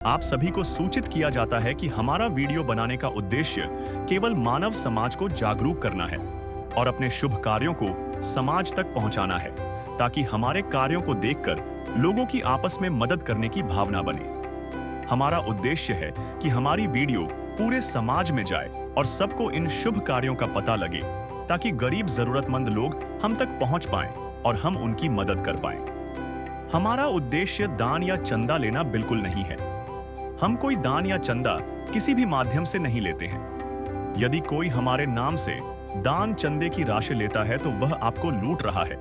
आप सभी को सूचित किया जाता है कि हमारा वीडियो बनाने का उद्देश्य केवल मानव समाज को जागरूक करना है और अपने शुभ कार्यों को समाज तक पहुंचाना है, ताकि हमारे कार्यों को देखकर लोगों की आपस में मदद करने की भावना बने। हमारा उद्देश्य है कि हमारी वीडियो पूरे समाज में जाए और सबको इन शुभ कार्यों का पता लगे, ताकि गरीब जरूरतमंद लोग हम तक पहुंच पाएं और हम उनकी मदद कर पाएं। हमारा उद्देश्य दान या चंदा लेना बिल्कुल नहीं है। हम कोई दान या चंदा किसी भी माध्यम से नहीं लेते हैं। यदि कोई हमारे नाम से दान चंदे की राशि लेता है तो वह आपको लूट रहा है।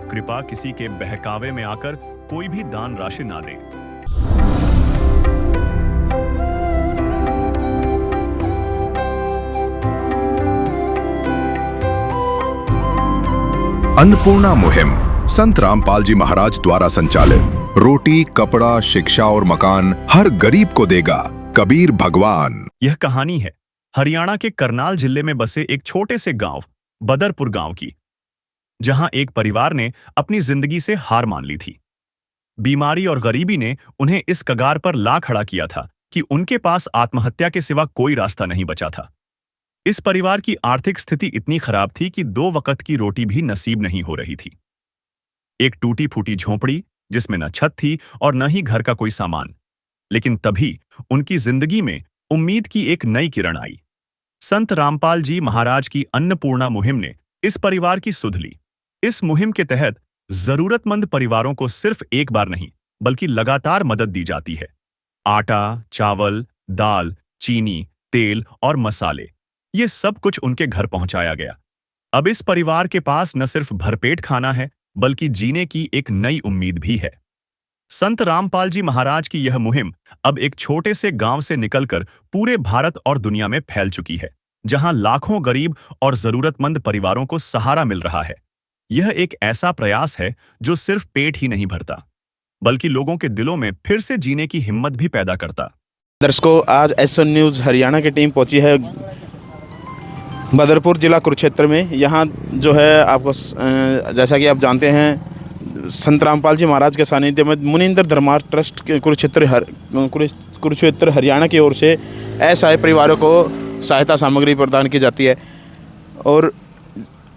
कृपया किसी के बहकावे में आकर कोई भी दान राशि ना दें। अन्नपूर्णा मुहिम संत रामपाल जी महाराज द्वारा संचालित। रोटी, कपड़ा, शिक्षा और मकान हर गरीब को देगा कबीर भगवान। यह कहानी है हरियाणा के करनाल जिले में बसे एक छोटे से गांव बदरपुर गांव की, जहां एक परिवार ने अपनी जिंदगी से हार मान ली थी। बीमारी और गरीबी ने उन्हें इस कगार पर ला खड़ा किया था कि उनके पास आत्महत्या के सिवा कोई रास्ता नहीं बचा था। इस परिवार की आर्थिक स्थिति इतनी खराब थी कि 2 वक्त की रोटी भी नसीब नहीं हो रही थी। एक टूटी फूटी झोंपड़ी जिसमें न छत थी और न ही घर का कोई सामान। लेकिन तभी उनकी जिंदगी में उम्मीद की एक नई किरण आई। संत रामपाल जी महाराज की अन्नपूर्णा मुहिम ने इस परिवार की सुध ली। इस मुहिम के तहत जरूरतमंद परिवारों को सिर्फ एक बार नहीं, बल्कि लगातार मदद दी जाती है। आटा, चावल, दाल, चीनी, तेल और मसाले, ये सब कुछ उनके घर पहुंचाया गया। अब इस परिवार के पास न सिर्फ भरपेट खाना है, बल्कि जीने की एक नई उम्मीद भी है। संत रामपाल जी महाराज की यह मुहिम अब एक छोटे से गांव से निकलकर पूरे भारत और दुनिया में फैल चुकी है, जहां लाखों गरीब और जरूरतमंद परिवारों को सहारा मिल रहा है। यह एक ऐसा प्रयास है जो सिर्फ पेट ही नहीं भरता, बल्कि लोगों के दिलों में फिर से जीने की हिम्मत भी पैदा करता। दर्शकों, आज एस1 न्यूज़ हरियाणा की टीम पहुंची है बदरपुर जिला कुरुक्षेत्र में। यहाँ जो है आपको जैसा कि आप जानते हैं, संत रामपाल जी महाराज के सानिध्य में मुनींद्र धर्मार्थ ट्रस्ट के कुरुक्षेत्र हरियाणा की ओर से असहाय परिवारों को सहायता सामग्री प्रदान की जाती है। और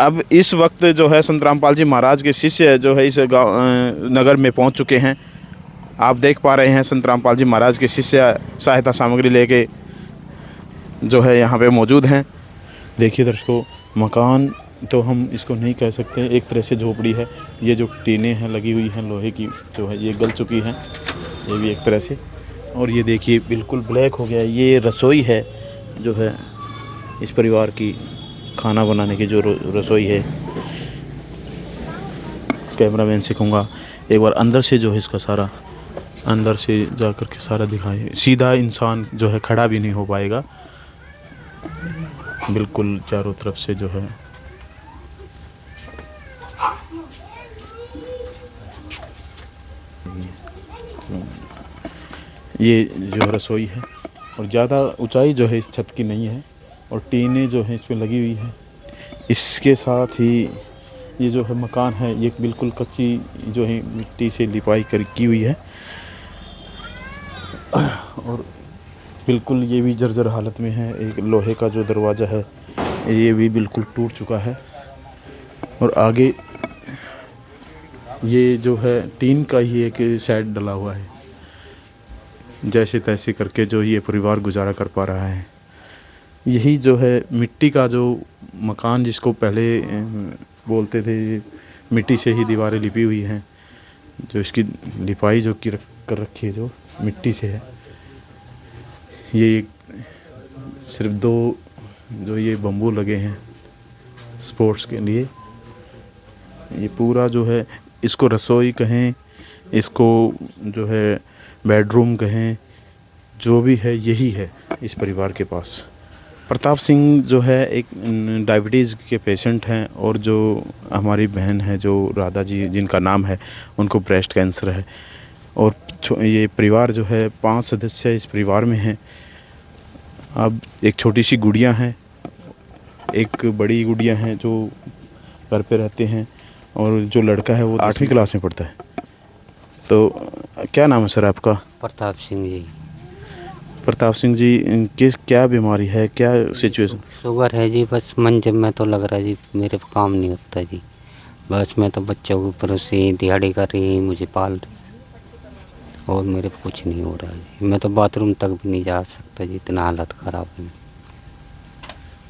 अब इस वक्त जो है संत रामपाल जी महाराज के शिष्य जो है इस गाँव नगर में पहुँच चुके हैं। आप देख पा रहे हैं संत रामपाल जी महाराज के शिष्य सहायता सामग्री लेके जो है यहाँ पे मौजूद हैं। देखिए दर्शकों, मकान तो हम इसको नहीं कह सकते, एक तरह से झोपड़ी है। ये जो टीनें हैं लगी हुई हैं लोहे की, जो है ये गल चुकी हैं, ये भी एक तरह से। और ये देखिए बिल्कुल ब्लैक हो गया है। ये रसोई है जो है इस परिवार की, खाना बनाने की जो रसोई है। कैमरामैन से कहूँगा एक बार अंदर से जो है इसका सारा अंदर से जा कर के सारा दिखाए। सीधा इंसान जो है खड़ा भी नहीं हो पाएगा, बिल्कुल चारों तरफ से जो है ये जो रसोई है। और ज़्यादा ऊंचाई जो है इस छत की नहीं है, और टीनें जो है इस पर लगी हुई है। इसके साथ ही ये जो है मकान है, ये बिल्कुल कच्ची जो है मिट्टी से लिपाई की हुई है, और बिल्कुल ये भी जर्जर हालत में है। एक लोहे का जो दरवाज़ा है ये भी बिल्कुल टूट चुका है। और आगे ये जो है टीन का ही एक शेड डला हुआ है। जैसे तैसे करके जो ये परिवार गुजारा कर पा रहा है। यही जो है मिट्टी का जो मकान, जिसको पहले बोलते थे, मिट्टी से ही दीवारें लिपी हुई हैं। जो इसकी लिपाई जो की कर रखी है जो मिट्टी से है। ये सिर्फ 2 जो ये बम्बू लगे हैं स्पोर्ट्स के लिए। ये पूरा जो है इसको रसोई कहें, इसको जो है बेडरूम कहें, जो भी है यही है इस परिवार के पास। प्रताप सिंह जो है एक डायबिटीज़ के पेशेंट हैं, और जो हमारी बहन है जो राधा जी जिनका नाम है, उनको ब्रेस्ट कैंसर है। और ये परिवार जो है 5 सदस्य इस परिवार में हैं। अब एक छोटी सी गुड़िया है, एक बड़ी गुड़िया है जो घर पे रहते हैं, और जो लड़का है वो 8वीं क्लास में पढ़ता है। तो क्या नाम है सर आपका? प्रताप सिंह जी। प्रताप सिंह जी, किस क्या बीमारी है, क्या सिचुएशन? शुगर है जी, बस मन जब में तो लग रहा है जी मेरे को काम नहीं होता जी। बस मैं तो बच्चों के ऊपर से दिहाड़ी कर रही, मुझे पाल रही, और मेरे को कुछ नहीं हो रहा है जी। मैं तो बाथरूम तक भी नहीं जा सकता जी, इतना हालत ख़राब है।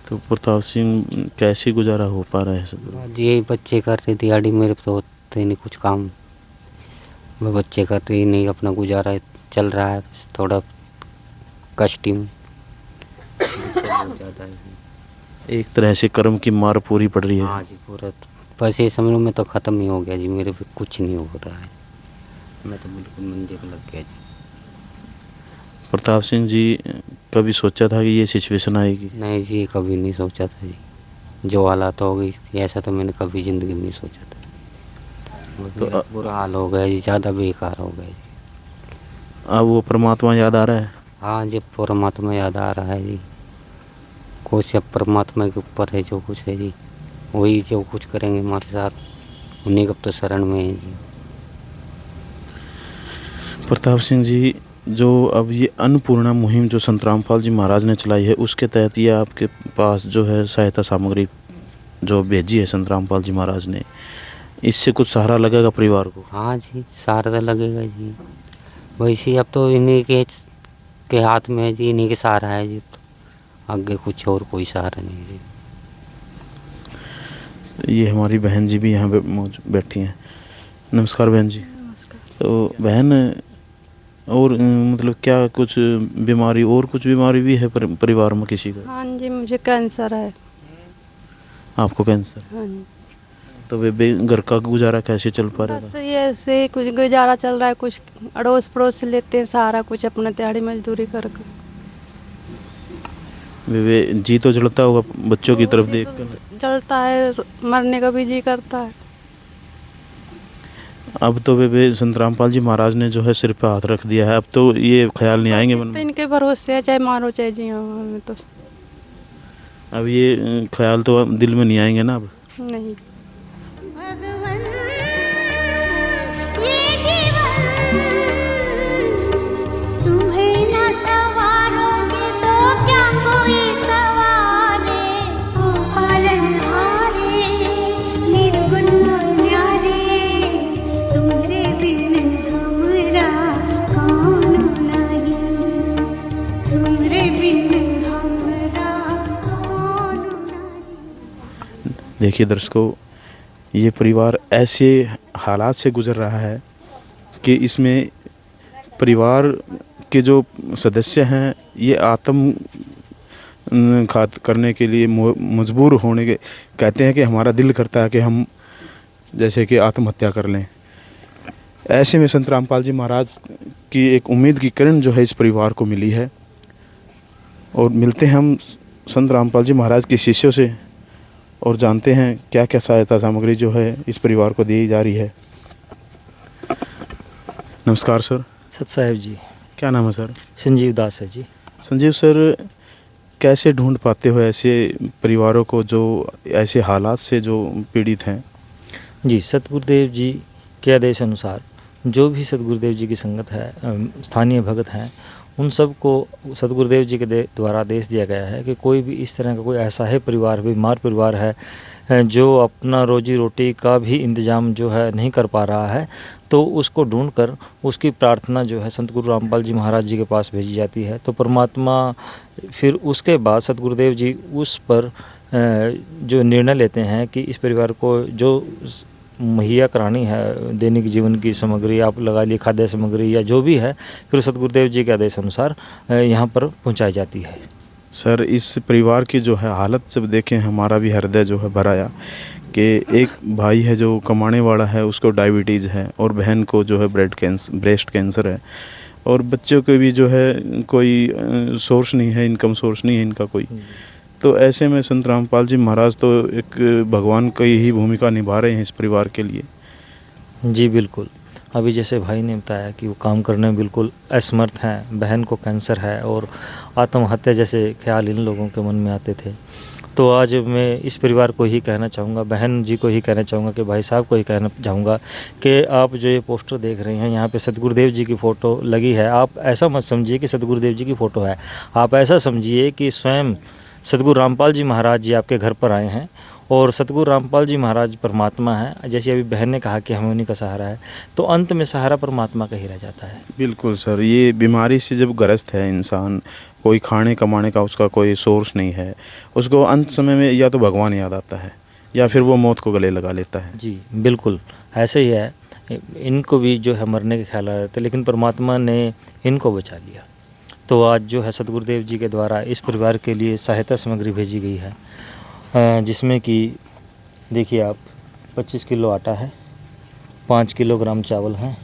तो प्रताप सिंह कैसे गुजारा हो पा रहा है सब? जी यही बच्चे कर रहे दिहाड़ी, मेरे तो होते नहीं कुछ काम। मैं बच्चे कर रही नहीं, अपना गुजारा चल रहा है बस थोड़ा कष्टी में। दिक्कत बहुत ज़्यादा है जी। एक तरह से कर्म की मार पूरी पड़ रही है। हाँ जी, पूरा बस ये समझ लो मैं तो ख़त्म ही हो गया जी, मेरे पे कुछ नहीं हो रहा है, मैं तो बिल्कुल मंजे पे लग गया जी। प्रताप सिंह जी, कभी सोचा था कि ये सिचुएशन आएगी? नहीं जी, कभी नहीं सोचा था जी, जो हालात हो गई ऐसा तो मैंने कभी ज़िंदगी में नहीं सोचा था। तो मेरा बुरा हाल हो गया जी, ज़्यादा बेकार हो गया जी। अब वो परमात्मा याद आ रहा है? हाँ जी, परमात्मा याद आ रहा है जी। कुछ अब परमात्मा के ऊपर है जो कुछ है जी, वही जो कुछ करेंगे हमारे साथ, उन्हीं का तो शरण में है जी। प्रताप सिंह जी, जो अब ये अन्नपूर्णा मुहिम जो संत रामपाल जी महाराज ने चलाई है, उसके तहत ये आपके पास जो है सहायता सामग्री जो भेजी है संत रामपाल जी महाराज ने, इससे कुछ सहारा लगेगा परिवार को? हाँ जी, सहारा तो लगेगा जी। वैसे अब तो इन्हीं के हाथ में है जी, इन्हीं के सहारा है जी, तो आगे कुछ और कोई सहारा नहीं है जी। ये हमारी बहन जी भी यहाँ पे बैठी हैं। नमस्कार बहन जी। तो बहन, और मतलब क्या कुछ बीमारी, और कुछ बीमारी भी है परिवार में किसी को? हाँ जी, मुझे कैंसर है। आपको कैंसर? हाँ जी, तो वे घर का गुजारा कैसे चल पा रहा बस था? ये ऐसे कुछ गुजारा चल रहा है, कुछ अड़ोस पड़ोस से लेते हैं सहारा, कुछ अपना दिहाड़ी मजदूरी करके। वे जी तो जलता होगा बच्चों की तरफ देख कर? चलता है, मरने का भी जी करता है। अब तो वे संत रामपाल जी महाराज ने जो है सिर पे हाथ रख दिया है, अब तो ये ख्याल नहीं आएंगे मन तो में? इनके भरोसे है, चाहे मारो चाहे जियो, हमें तो अब ये ख्याल तो दिल में नहीं आएंगे ना अब? नहीं। भगवन ये जीवन तुम्हें न सवारोगे तो क्या कोई सवारे, ओ पालनहारे निर्गुण न्यारे, तुम्हारे बिन हमरा कौन नहीं, तुम्हारे बिन हमरा कौन नहीं। देखिए दर्शकों, ये परिवार ऐसे हालात से गुजर रहा है कि इसमें परिवार के जो सदस्य हैं ये आत्मघात करने के लिए मजबूर होने के कहते हैं कि हमारा दिल करता है कि हम जैसे कि आत्महत्या कर लें। ऐसे में संत रामपाल जी महाराज की एक उम्मीद की किरण जो है इस परिवार को मिली है, और मिलते हैं हम संत रामपाल जी महाराज के शिष्यों से और जानते हैं क्या क्या सहायता सामग्री जो है इस परिवार को दी जा रही है। नमस्कार सर। सत साहेब जी। क्या नाम है सर? संजीव दास है जी। संजीव सर, कैसे ढूंढ पाते हो ऐसे परिवारों को जो ऐसे हालात से जो पीड़ित हैं? जी, सतगुरुदेव जी के आदेश अनुसार जो भी सतगुरुदेव जी की संगत है, स्थानीय भगत हैं, उन सब को सतगुरुदेव जी के द्वारा आदेश दिया गया है कि कोई भी इस तरह का कोई ऐसा है परिवार, बीमार परिवार है जो अपना रोजी रोटी का भी इंतज़ाम जो है नहीं कर पा रहा है, तो उसको ढूंढकर उसकी प्रार्थना जो है संत गुरु रामपाल जी महाराज जी के पास भेजी जाती है। तो परमात्मा फिर उसके बाद सतगुरुदेव जी उस पर जो निर्णय लेते हैं कि इस परिवार को जो मुहैया करानी है दैनिक जीवन की सामग्री, आप लगा ली खाद्य सामग्री या जो भी है, फिर सतगुरुदेव जी के आदेश अनुसार यहाँ पर पहुँचाई जाती है। सर, इस परिवार की जो है हालत जब देखें हमारा भी हृदय जो है भर आया कि एक भाई है जो कमाने वाला है, उसको डायबिटीज़ है, और बहन को जो है ब्रेस्ट कैंसर है, और बच्चों के भी जो है कोई सोर्स नहीं है, इनकम सोर्स नहीं है इनका कोई। तो ऐसे में संत रामपाल जी महाराज तो एक भगवान की ही भूमिका निभा रहे हैं इस परिवार के लिए। जी बिल्कुल। अभी जैसे भाई ने बताया कि वो काम करने में बिल्कुल असमर्थ हैं, बहन को कैंसर है और आत्महत्या जैसे ख्याल इन लोगों के मन में आते थे, तो आज मैं इस परिवार को ही कहना चाहूँगा, बहन जी को ही कहना चाहूँगा कि भाई साहब को ही कहना चाहूँगा कि आप जो ये पोस्टर देख रहे हैं यहाँ पे सतगुरुदेव जी की फ़ोटो लगी है। आप ऐसा मत समझिए कि सतगुरुदेव जी की फ़ोटो है, आप ऐसा समझिए कि स्वयं सतगुरु रामपाल जी महाराज जी आपके घर पर आए हैं और सतगुरु रामपाल जी महाराज परमात्मा हैं। जैसे अभी बहन ने कहा कि हमें उन्हीं का सहारा है, तो अंत में सहारा परमात्मा का ही रह जाता है। बिल्कुल सर, ये बीमारी से जब ग्रस्त है इंसान, कोई खाने कमाने का उसका कोई सोर्स नहीं है, उसको अंत समय में या तो भगवान याद आता है या फिर वो मौत को गले लगा लेता है। जी बिल्कुल ऐसे ही है। इनको भी जो है मरने के ख्याल आ रहे थे, लेकिन परमात्मा ने इनको बचा लिया। तो आज जो है सतगुरुदेव जी के द्वारा इस परिवार के लिए सहायता सामग्री भेजी गई है, जिसमें कि देखिए आप 25 किलो आटा है, 5 किलोग्राम चावल हैं,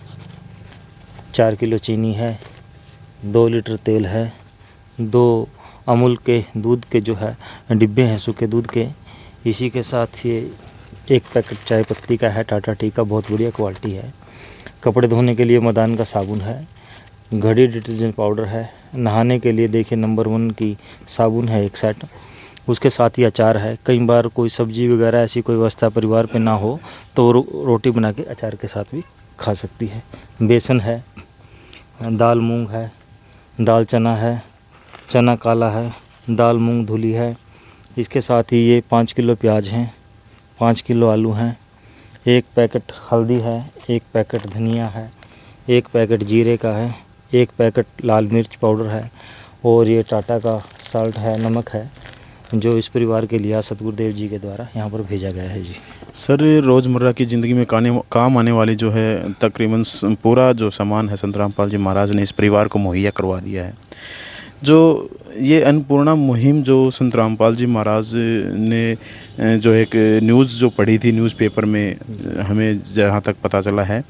4 किलो चीनी है, 2 लीटर तेल है, 2 अमूल के दूध के जो है डिब्बे हैं सूखे दूध के। इसी के साथ ये 1 पैकेट चाय पत्ती का है, टाटा टी का, बहुत बढ़िया क्वालिटी है। कपड़े धोने के लिए मदान का साबुन है, घड़ी डिटर्जेंट पाउडर है, नहाने के लिए देखिए नंबर 1 की साबुन है 1 सेट, उसके साथ ही अचार है। कई बार कोई सब्जी वगैरह ऐसी कोई व्यवस्था परिवार पे ना हो तो रोटी बना के अचार के साथ भी खा सकती है। बेसन है, दाल मूंग है, दाल चना है, चना काला है, दाल मूंग धुली है। इसके साथ ही ये 5 किलो प्याज हैं, 5 किलो आलू हैं, 1 पैकेट हल्दी है, 1 पैकेट धनिया है, 1 पैकेट जीरे का है, 1 पैकेट लाल मिर्च पाउडर है और ये टाटा का साल्ट है, नमक है, जो इस परिवार के लिए सतगुरुदेव जी के द्वारा यहाँ पर भेजा गया है। जी सर, रोज़मर्रा की ज़िंदगी में काम आने वाली जो है तकरीबन पूरा जो सामान है संत रामपाल जी महाराज ने इस परिवार को मुहैया करवा दिया है। जो ये अन्नपूर्णा मुहिम जो संत रामपाल जी महाराज ने जो एक न्यूज़ जो पढ़ी थी न्यूज़पेपर में, हमें जहाँ तक पता चला है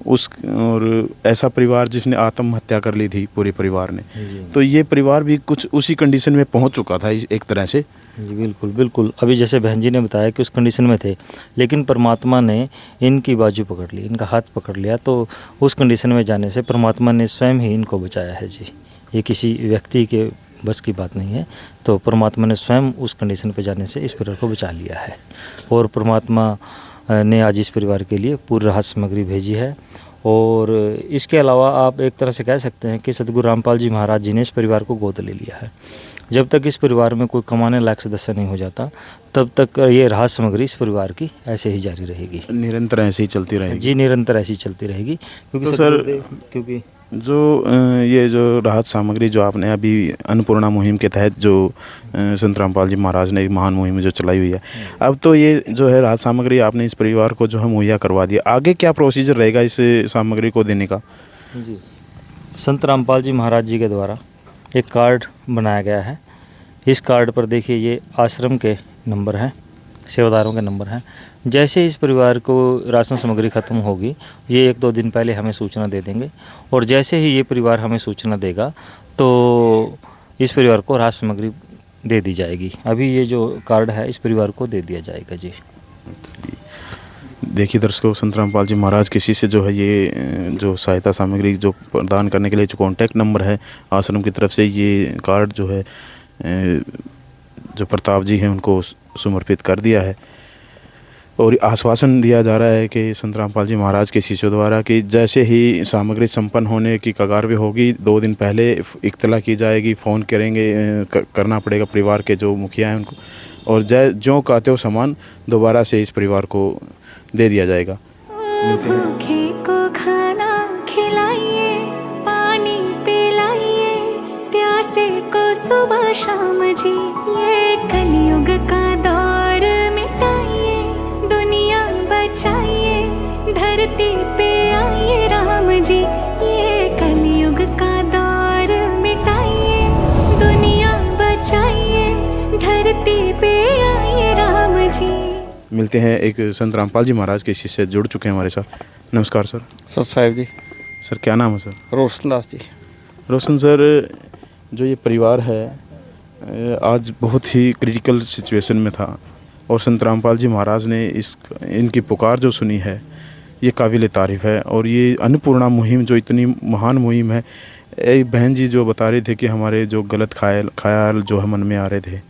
उस, और ऐसा परिवार जिसने आत्महत्या कर ली थी पूरे परिवार ने, तो ये परिवार भी कुछ उसी कंडीशन में पहुँच चुका था एक तरह से। जी बिल्कुल बिल्कुल। अभी जैसे बहन जी ने बताया कि उस कंडीशन में थे, लेकिन परमात्मा ने इनकी बाजू पकड़ ली, इनका हाथ पकड़ लिया, तो उस कंडीशन में जाने से परमात्मा ने स्वयं ही इनको बचाया है। जी, ये किसी व्यक्ति के बस की बात नहीं है, तो परमात्मा ने स्वयं उस कंडीशन पे जाने से इस परिवार को बचा लिया है। और परमात्मा ने आज इस परिवार के लिए पूरी राहत सामग्री भेजी है। और इसके अलावा आप एक तरह से कह सकते हैं कि सतगुरु रामपाल जी महाराज जी ने इस परिवार को गोद ले लिया है। जब तक इस परिवार में कोई कमाने लायक सदस्य नहीं हो जाता, तब तक ये राहत सामग्री इस परिवार की ऐसे ही जारी रहेगी, निरंतर ऐसे ही चलती रहेगी। जी निरंतर ऐसी चलती रहेगी। क्योंकि तो सर, क्योंकि जो ये जो राहत सामग्री जो आपने अभी अन्नपूर्णा मुहिम के तहत जो संत रामपाल जी महाराज ने एक महान मुहिम जो चलाई हुई है, अब तो ये जो है राहत सामग्री आपने इस परिवार को जो है मुहैया करवा दिया, आगे क्या प्रोसीजर रहेगा इस सामग्री को देने का? जी, संत रामपाल जी महाराज जी के द्वारा एक कार्ड बनाया गया है। इस कार्ड पर देखिए ये आश्रम के नंबर हैं, सेवादारों के नंबर हैं। जैसे इस परिवार को राशन सामग्री ख़त्म होगी, ये 1-2 दिन पहले हमें सूचना दे देंगे, और जैसे ही ये परिवार हमें सूचना देगा तो इस परिवार को राशन सामग्री दे दी जाएगी। अभी ये जो कार्ड है इस परिवार को दे दिया जाएगा। जी देखिए दर्शकों, संत रामपाल जी महाराज किसी से जो है ये जो सहायता सामग्री जो प्रदान करने के लिए जो कॉन्टैक्ट नंबर है आश्रम की तरफ से, ये कार्ड जो है जो प्रताप जी हैं उनको समर्पित कर दिया है। और आश्वासन दिया जा रहा है कि संत रामपाल जी महाराज के शिष्यों द्वारा कि जैसे ही सामग्री संपन्न होने की कगार पे होगी, 2 दिन पहले इत्तला की जाएगी, फ़ोन करेंगे, करना पड़ेगा परिवार के जो मुखिया हैं उनको, और जो कहते हो सामान दोबारा से इस परिवार को दे दिया जाएगा। भूखे को खाना खिलाइए, पानी पिलाइए, प्यासे को सुबह शाम जी, ये कलयुग का दौर मिटाइए, दुनिया बचाइए, धरती पे आइए राम जी, ये कलयुग का दौर मिटाइए, दुनिया बचाइए, धरती पे आइए राम जी। मिलते हैं एक संत रामपाल जी महाराज के शिष्य जुड़ चुके हैं हमारे साथ। नमस्कार सर। सत साहिब जी। सर क्या नाम है सर? रोशन दास जी। रोशन सर, जो ये परिवार है आज बहुत ही क्रिटिकल सिचुएशन में था, और संत रामपाल जी महाराज ने इनकी पुकार जो सुनी है ये काबिल तारीफ़ है। और ये अन्नपूर्णा मुहिम जो इतनी महान मुहिम है, एक बहन जी जो बता रहे थे कि हमारे जो गलत ख्याल जो है मन में आ रहे थे,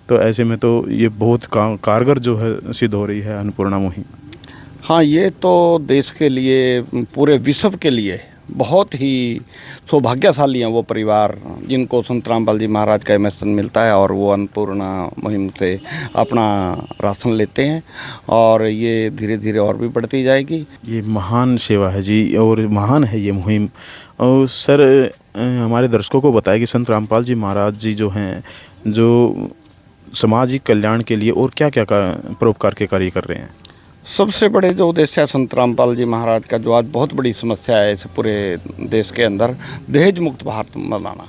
तो ऐसे में तो ये बहुत कारगर जो है सिद्ध हो रही है अन्नपूर्णा मुहिम। हाँ, ये तो देश के लिए, पूरे विश्व के लिए बहुत ही सौभाग्यशाली हैं वो परिवार जिनको संत रामपाल जी महाराज का एमएसएन मिलता है और वो अन्नपूर्णा मुहिम से अपना राशन लेते हैं, और ये धीरे धीरे और भी बढ़ती जाएगी। ये महान सेवा है जी, और महान है ये मुहिम। और सर, हमारे दर्शकों को बताएं कि संत रामपाल जी महाराज जी जो हैं, जो सामाजिक कल्याण के लिए और क्या क्या परोपकार के कार्य कर रहे हैं? सबसे बड़े जो उद्देश्य है संत रामपाल जी महाराज का, जो आज बहुत बड़ी समस्या है इस पूरे देश के अंदर, दहेज मुक्त भारत बनाना।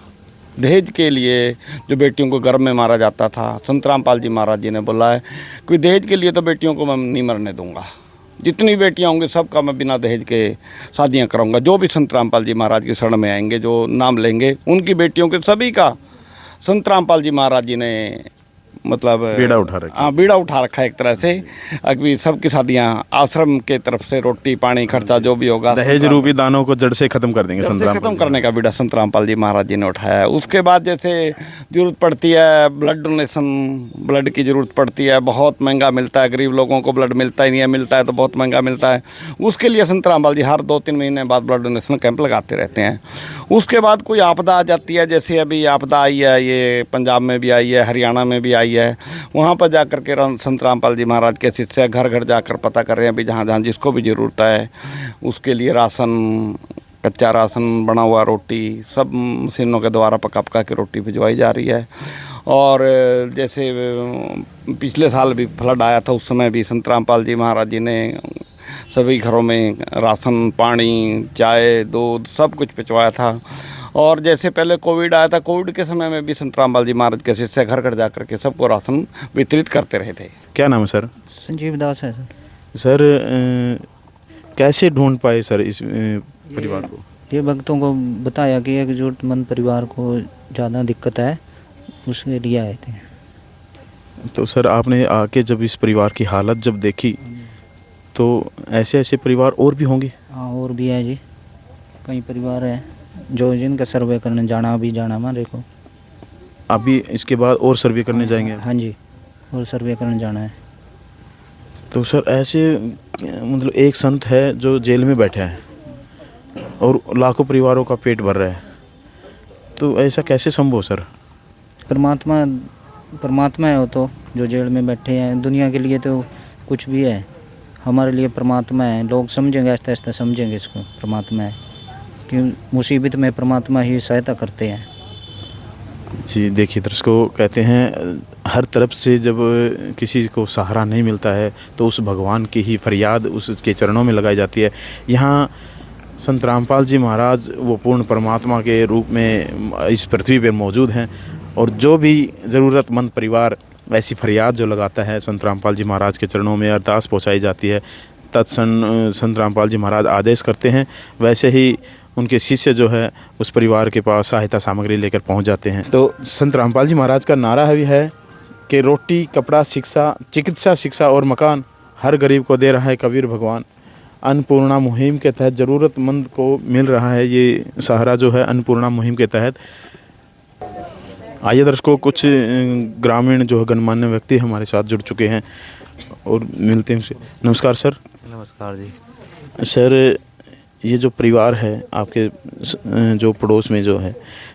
दहेज के लिए जो बेटियों को गर्भ में मारा जाता था, संत रामपाल जी महाराज जी ने बोला है कि दहेज के लिए तो बेटियों को मैं नहीं मरने दूंगा, जितनी बेटियां होंगी सबका मैं बिना दहेज के शादियां कराऊंगा। जो भी संत रामपाल जी महाराज की शरण में आएंगे, जो नाम लेंगे, उनकी बेटियों के सभी का संत रामपाल जी महाराज जी ने मतलब बीड़ा उठा रखा। हाँ, बीड़ा उठा रखा है एक तरह से। अभी सबकी शादियाँ आश्रम के तरफ से, रोटी पानी खर्चा जो भी होगा, दहेज रूपी दानों को जड़ से खत्म कर देंगे संत रामपाल खत्म जी। करने का बीड़ा संत रामपाल जी महाराज जी ने उठाया है। उसके बाद जैसे जरूरत पड़ती है ब्लड डोनेशन, ब्लड की ज़रूरत पड़ती है, बहुत महंगा मिलता है, गरीब लोगों को ब्लड मिलता ही नहीं है, मिलता है तो बहुत महंगा मिलता है। उसके लिए संत रामपाल जी हर 2-3 महीने बाद ब्लड डोनेशन कैंप लगाते रहते हैं। उसके बाद कोई आपदा आ जाती है, जैसे अभी आपदा आई है, ये पंजाब में भी आई है, हरियाणा में भी आई है, वहाँ पर जा कर के संत रामपाल जी महाराज के शिष्य घर घर जाकर पता कर रहे हैं, अभी जहाँ जहाँ जिसको भी ज़रूरत है उसके लिए राशन, कच्चा राशन, बना हुआ रोटी, सब मशीनों के द्वारा पका के रोटी भिजवाई जा रही है। और जैसे पिछले साल भी फ्लड आया था, उस समय भी संत रामपाल जी महाराज जी ने सभी घरों में राशन, पानी, चाय, दूध सब कुछ भिजवाया था। और जैसे पहले कोविड आया था, कोविड के समय में भी संत रामपाल जी महाराज के शिष्य घर घर जा करके सबको राशन वितरित करते रहे थे। क्या नाम है सर? संजीव दास है सर। सर, कैसे ढूंढ पाए सर इस परिवार को? ये भक्तों को बताया कि एक जरूरतमंद परिवार को ज़्यादा दिक्कत है, उसके लिए आए थे। तो सर, आपने आके जब इस परिवार की हालत जब देखी, तो ऐसे ऐसे परिवार और भी होंगे? हाँ, और भी है जी, कई परिवार हैं जो जिनका सर्वे करने जाना हमारे को। अभी इसके बाद और सर्वे करने जाएंगे? हाँ जी, और सर्वे करने जाना है। तो सर, ऐसे मतलब एक संत है जो जेल में बैठा है और लाखों परिवारों का पेट भर रहा है, तो ऐसा कैसे संभव सर? परमात्मा है वो तो, जो जेल में बैठे हैं। दुनिया के लिए तो कुछ भी है, हमारे लिए परमात्मा है। लोग समझेंगे, आहिस्ता आहिस्ता समझेंगे इसको, परमात्मा है कि मुसीबत में परमात्मा ही सहायता करते हैं। जी देखिए दर्शकों, कहते हैं हर तरफ से जब किसी को सहारा नहीं मिलता है तो उस भगवान की ही फरियाद उसके चरणों में लगाई जाती है। यहाँ संत रामपाल जी महाराज वो पूर्ण परमात्मा के रूप में इस पृथ्वी पर मौजूद हैं, और जो भी ज़रूरतमंद परिवार ऐसी फरियाद जो लगाता है, संत रामपाल जी महाराज के चरणों में अरदास पहुँचाई जाती है। तत्सन संत रामपाल जी महाराज आदेश करते हैं, वैसे ही उनके शिष्य जो है उस परिवार के पास सहायता सामग्री लेकर पहुंच जाते हैं। तो संत रामपाल जी महाराज का नारा भी है कि रोटी, कपड़ा, शिक्षा, चिकित्सा, शिक्षा और मकान हर गरीब को दे रहा है कबीर भगवान। अन्नपूर्णा मुहिम के तहत ज़रूरतमंद को मिल रहा है ये सहारा जो है अन्नपूर्णा मुहिम के तहत। आइए दर्शकों, कुछ ग्रामीण जो है गणमान्य व्यक्ति हमारे साथ जुड़ चुके हैं और मिलते हैं उनसे। नमस्कार सर। नमस्कार जी। सर, ये जो परिवार है आपके जो पड़ोस में जो है,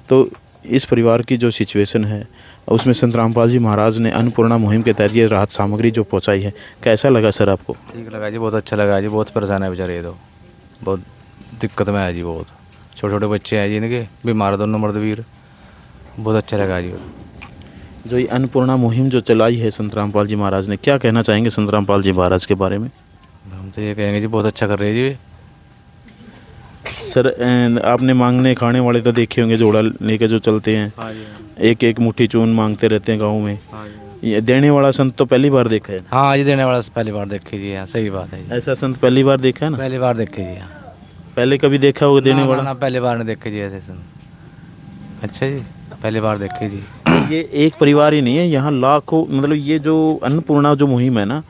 तो इस परिवार की जो सिचुएशन है उसमें संत रामपाल जी महाराज ने अन्नपूर्णा मुहिम के तहत ये राहत सामग्री जो पहुंचाई है, कैसा लगा सर आपको? ठीक लगा जी, बहुत अच्छा लगा जी। बहुत परेशान है बेचारे, ये तो बहुत दिक्कत में है जी। बहुत छोटे छोटे बच्चे हैं जी, इनके बीमार, दोनों मर्द वीर। बहुत अच्छा लगा जी। जो ये अन्नपूर्णा मुहिम जो चलाई है संत रामपाल जी महाराज ने, क्या कहना चाहेंगे संत रामपाल जी महाराज के बारे में? हम तो ये कहेंगे जी, बहुत अच्छा कर रहे हैं जी। सर, आपने मांगने खाने वाले तो देखे होंगे, जोड़ा लेकर जो चलते हैं। हाँ जी। एक एक मुट्ठी चून मांगते रहते हैं गाँव में। हाँ जी। ये देने वाला संत तो पहली बार देखा है? हाँ जी, देने वाला पहली बार देखे जी। हाँ, सही बात है जी। ऐसा संत पहली बार देखा है ना? पहली बार देखे जी। हाँ, पहले कभी देखा होगा देने वाला? ना, पहली बार नहीं देखे जी ऐसे संत। अच्छा जी, पहली बार देखे जी। ये एक परिवार ही नहीं है, यहाँ लाखों, मतलब ये जो अन्नपूर्णा जो मुहिम है ना,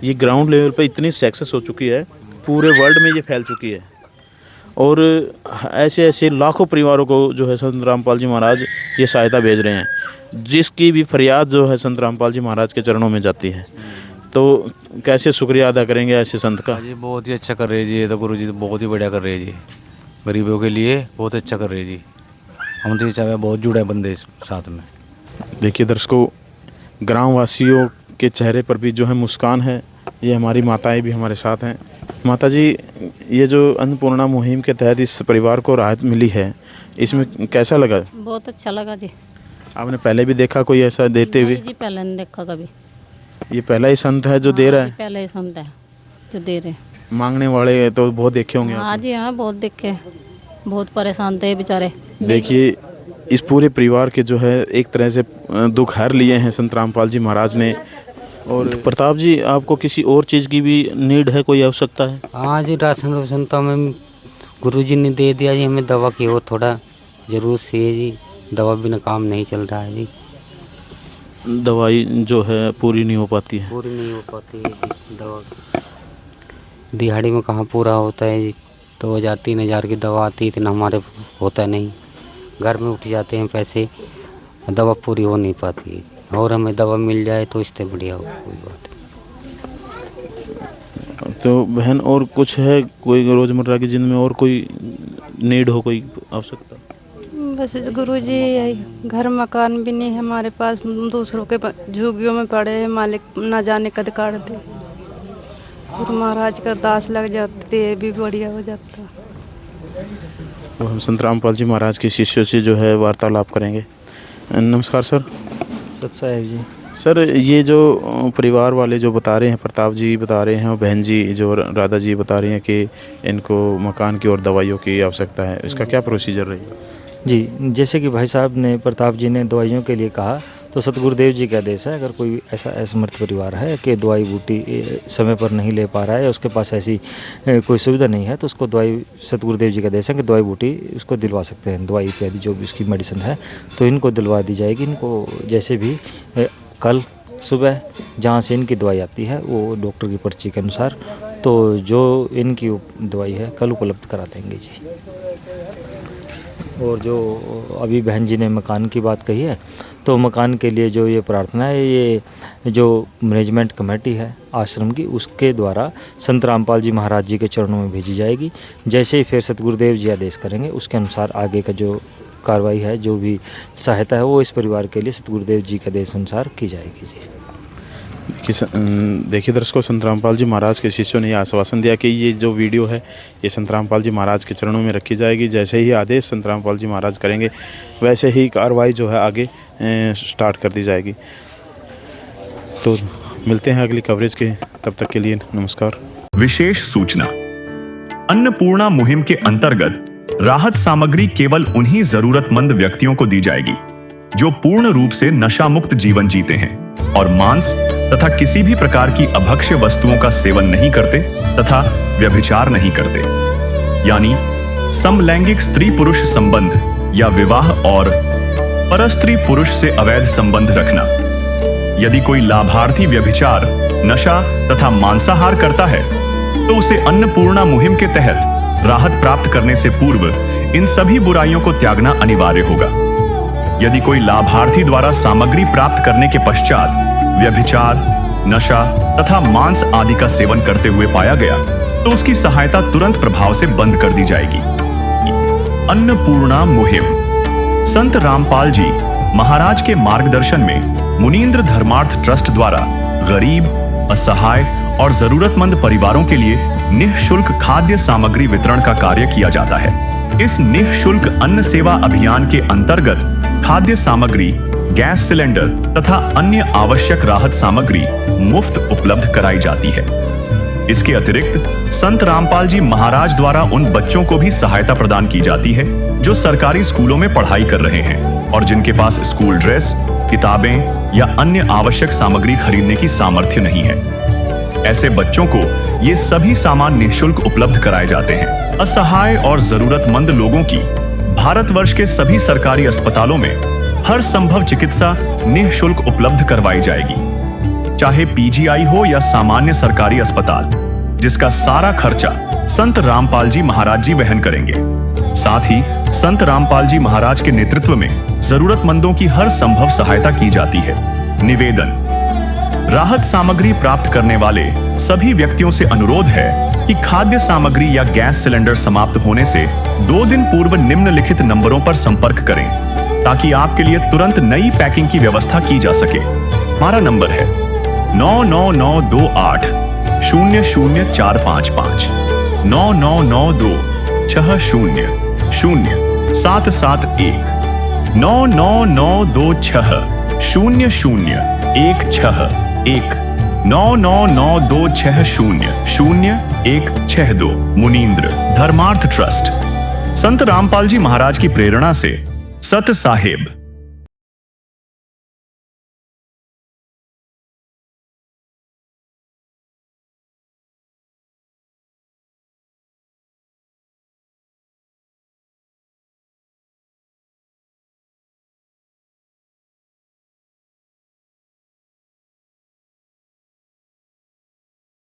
ये ग्राउंड लेवल पे इतनी सक्सेस हो चुकी है, पूरे वर्ल्ड में ये फैल चुकी है, और ऐसे ऐसे लाखों परिवारों को जो है संत रामपाल जी महाराज ये सहायता भेज रहे हैं। जिसकी भी फरियाद जो है संत रामपाल जी महाराज के चरणों में जाती है, तो कैसे शुक्रिया अदा करेंगे ऐसे संत का। जी बहुत ही अच्छा कर रहे हैं जी, ये तो गुरु जी तो बहुत ही बढ़िया कर रहे हैं जी, गरीबों के लिए बहुत अच्छा कर रहे हैं जी। हम तो ये चाहे बहुत जुड़े बंदे इस साथ में। देखिए दर्शकों, ग्रामवासियों के चेहरे पर भी जो है मुस्कान है। ये हमारी माताएं भी हमारे साथ हैं। माता जी, ये जो अन्नपूर्णा मुहिम के तहत इस परिवार को राहत मिली है, इसमें कैसा लगा? बहुत अच्छा लगा जी। आपने पहले भी देखा कोई ऐसा देते हुए? जी पहले नहीं देखा कभी। ये पहला ही संत है जो दे रहा है? पहले ही संत है जो दे रहे हैं। मांगने वाले तो बहुत देखे होंगे हाँ जी, हाँ बहुत देखे, बहुत परेशान थे बेचारे। देखिए, इस पूरे परिवार के जो है एक तरह से दुख हर लिए हैं संत रामपाल जी महाराज ने। और प्रताप जी, आपको किसी और चीज़ की भी नीड है, कोई आवश्यकता है? हाँ जी, राशन रोशन तो हमें गुरुजी ने दे दिया जी, हमें दवा की और थोड़ा ज़रूर से है जी, दवा बिना काम नहीं चल रहा है जी। दवाई जो है पूरी नहीं हो पाती है? पूरी नहीं हो पाती है जी दवा, दिहाड़ी में कहाँ पूरा होता है जी। 2000-3000 की दवा आती, इतना हमारे होता नहीं, घर में उठ जाते हैं पैसे, दवा पूरी हो नहीं पाती है। और हमें दवा मिल जाए तो इससे बढ़िया हो, कोई बात नहीं। तो बहन, और कुछ है कोई रोज़मर्रा की जिंदगी में और कोई नीड हो, कोई आवश्यकता? बस गुरुजी, यही घर मकान भी नहीं है हमारे पास, दूसरों के झुग्गियों में पड़े हैं, मालिक ना जाने कद काट दे। गुरु महाराज का अरदास लग जाती है, भी बढ़िया हो जाता। तो हम संत रामपाल जी महाराज के शिष्यों से जो है वार्तालाप करेंगे। नमस्कार सर। सत साहेब जी। सर, ये जो परिवार वाले जो बता रहे हैं, प्रताप जी बता रहे हैं और बहन जी जो राधा जी बता रही हैं कि इनको मकान की और दवाइयों की आवश्यकता है, इसका क्या प्रोसीजर रहेगा? जी, जैसे कि भाई साहब ने, प्रताप जी ने दवाइयों के लिए कहा, तो सतगुरुदेव जी का आदेश है, अगर कोई ऐसा असमर्थ परिवार है कि दवाई बूटी समय पर नहीं ले पा रहा है, उसके पास ऐसी कोई सुविधा नहीं है, तो उसको दवाई, सतगुरुदेव जी का आदेश है कि दवाई बूटी उसको दिलवा सकते हैं। दवाई इत्यादि जो भी उसकी मेडिसिन है तो इनको दिलवा दी जाएगी। इनको जैसे भी कल सुबह जहाँ से इनकी दवाई आती है वो डॉक्टर की पर्ची के अनुसार, तो जो इनकी दवाई है कल उपलब्ध करा देंगे जी। और जो अभी बहन जी ने मकान की बात कही है, तो मकान के लिए जो ये प्रार्थना है, ये जो मैनेजमेंट कमेटी है आश्रम की, उसके द्वारा संत रामपाल जी महाराज जी के चरणों में भेजी जाएगी। जैसे ही फिर सतगुरुदेव जी आदेश करेंगे, उसके अनुसार आगे का जो कार्रवाई है, जो भी सहायता है, वो इस परिवार के लिए सतगुरुदेव जी के आदेश अनुसार की जाएगी जी। देखिए दर्शकों, संत रामपाल जी महाराज के शिष्यों ने यह आश्वासन दिया कि ये जो वीडियो है ये संत रामपाल जी महाराज के चरणों में रखी जाएगी। जैसे ही आदेश संत रामपाल जी महाराज करेंगे, वैसे ही कार्रवाई जो है आगे स्टार्ट कर दी जाएगी। तो मिलते हैं अगली कवरेज के, तब तक के लिए नमस्कार। विशेष सूचना, अन्नपूर्णा मुहिम के अंतर्गत राहत सामग्री केवल उन्हीं जरूरतमंद व्यक्तियों को दी जाएगी जो पूर्ण रूप से नशा मुक्त जीवन जीते हैं और मांस तथा किसी भी प्रकार की अभक्ष्य वस्तुओं का सेवन नहीं करते तथा व्यभिचार नहीं करते, यानी समलैंगिक स्त्री पुरुष संबंध या विवाह और परस्त्री पुरुष से अवैध संबंध रखना। यदि कोई लाभार्थी व्यभिचार, नशा तथा मांसाहार करता है तो उसे अन्नपूर्णा मुहिम के तहत राहत प्राप्त करने से पूर्व इन सभी बुराइयों को त्यागना अनिवार्य होगा। यदि कोई लाभार्थी द्वारा सामग्री प्राप्त करने के पश्चात व्यभिचार, नशा तथा मांस आदि का सेवन करते हुए पाया गया तो उसकी सहायता तुरंत प्रभाव से बंद कर दी जाएगी। अन्नपूर्णा मुहिम संत रामपाल जी महाराज के मार्गदर्शन में मुनीन्द्र धर्मार्थ ट्रस्ट द्वारा गरीब, असहाय और जरूरतमंद परिवारों के लिए निःशुल्क खाद्य सामग्री वितरण का कार्य किया जाता है। इस निःशुल्क अन्न सेवा अभियान के अंतर्गत खाद्य सामग्री, गैस सिलेंडर तथा अन्य आवश्यक राहत सामग्री मुफ्त उपलब्ध कराई जाती है। इसके अतिरिक्त संत रामपाल जी महाराज द्वारा उन बच्चों को भी सहायता प्रदान की जाती है जो सरकारी स्कूलों में पढ़ाई कर रहे हैं और जिनके पास स्कूल ड्रेस, किताबें या अन्य आवश्यक सामग्री खरीदने की सामर्थ्य नहीं है। ऐसे बच्चों को ये सभी सामान निःशुल्क उपलब्ध कराए जाते हैं। असहाय और जरूरतमंद लोगों की भारतवर्ष के सभी सरकारी अस्पतालों में हर संभव चिकित्सा निःशुल्क उपलब्ध करवाई जाएगी, चाहे पीजीआई हो या सामान्य सरकारी अस्पताल, जिसका सारा खर्चा संत रामपाल जी महाराज जी वहन करेंगे। साथ ही संत रामपाल जी महाराज के नेतृत्व में जरूरतमंदों की हर संभव सहायता की जाती है। निवेदन: राहत सामग्री प्राप्त करने वाले सभी व्यक्तियों से अनुरोध है कि खाद्य सामग्री या गैस सिलेंडर समाप्त होने से 2 दिन पूर्व निम्नलिखित नंबरों पर संपर्क करें ताकि आपके लिए तुरंत नई पैकिंग की व्यवस्था की जा सके। हमारा नंबर है 99928 00455 9992 60 0771 99926 0016 99926000162 मुनींद्र धर्मार्थ ट्रस्ट। संत रामपाल जी महाराज की प्रेरणा से सत साहेब